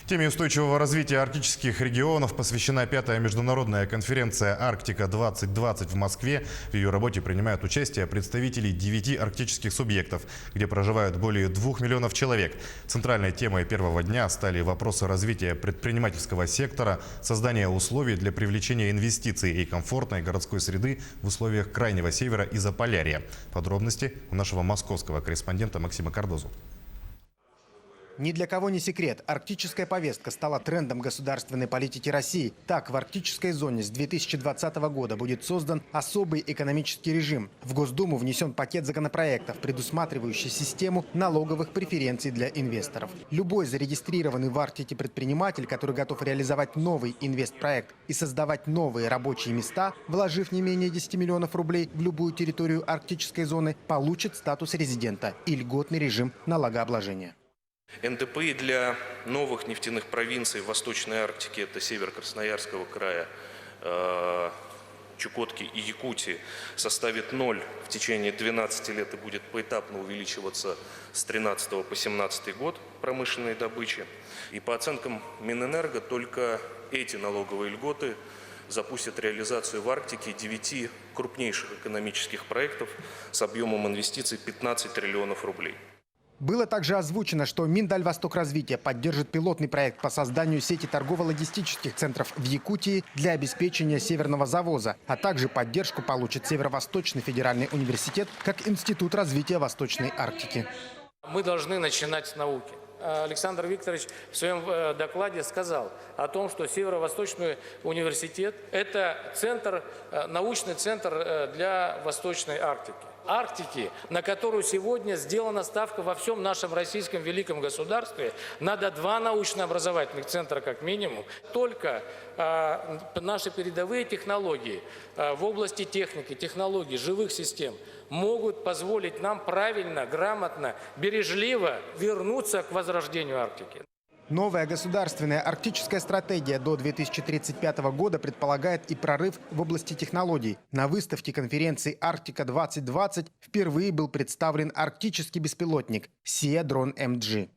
Теме устойчивого развития арктических регионов посвящена 5-я международная конференция «Арктика-2020» в Москве. В ее работе принимают участие представители 9 арктических субъектов, где проживают более 2 миллионов человек. Центральной темой первого дня стали вопросы развития предпринимательского сектора, создания условий для привлечения инвестиций и комфортной городской среды в условиях Крайнего Севера и Заполярья. Подробности у нашего московского корреспондента Максима Кардозу. Ни для кого не секрет, арктическая повестка стала трендом государственной политики России. Так, в арктической зоне с 2020 года будет создан особый экономический режим. В Госдуму внесен пакет законопроектов, предусматривающий систему налоговых преференций для инвесторов. Любой зарегистрированный в Арктике предприниматель, который готов реализовать новый инвестпроект и создавать новые рабочие места, вложив не менее 10 миллионов рублей в любую территорию арктической зоны, получит статус резидента и льготный режим налогообложения. НДПИ для новых нефтяных провинций в Восточной Арктике, это север Красноярского края, Чукотки и Якутии, составит 0 в течение 12 лет и будет поэтапно увеличиваться с 2013 по 2017 год промышленной добычи. И по оценкам Минэнерго, только эти налоговые льготы запустят реализацию в Арктике 9 крупнейших экономических проектов с объемом инвестиций 15 триллионов рублей. Было также озвучено, что Миндальвостокразвитие поддержит пилотный проект по созданию сети торгово-логистических центров в Якутии для обеспечения северного завоза, а также поддержку получит Северо-Восточный федеральный университет как Институт развития Восточной Арктики. Мы должны начинать с науки. Александр Викторович в своем докладе сказал о том, что Северо-Восточный университет – это научный центр для Восточной Арктики. Арктики, на которую сегодня сделана ставка во всем нашем российском великом государстве, надо 2 научно-образовательных центра как минимум. Только наши передовые технологии в области техники, технологий, живых систем могут позволить нам правильно, грамотно, бережливо вернуться к возрождению Арктики. Новая государственная арктическая стратегия до 2035 года предполагает и прорыв в области технологий. На выставке конференции «Арктика-2020» впервые был представлен арктический беспилотник SEA Drone MG.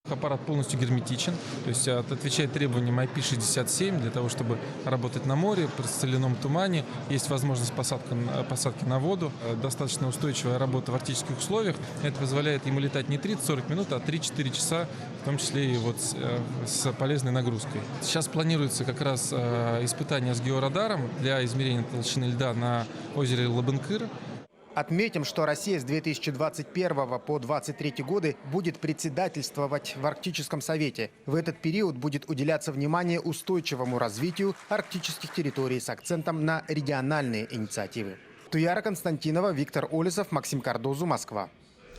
Аппарат полностью герметичен, то есть отвечает требованиям IP67 для того, чтобы работать на море, при соляном тумане. Есть возможность посадки на воду, достаточно устойчивая работа в арктических условиях. Это позволяет ему летать не 30-40 минут, а 3-4 часа, в том числе и вот с полезной нагрузкой. Сейчас планируется как раз испытание с георадаром для измерения толщины льда на озере Лабынкыр. Отметим, что Россия с 2021 по 2023 годы будет председательствовать в Арктическом совете. В этот период будет уделяться внимание устойчивому развитию арктических территорий с акцентом на региональные инициативы. Туяра Константинова, Виктор Олесов, Максим Кардозу, Москва.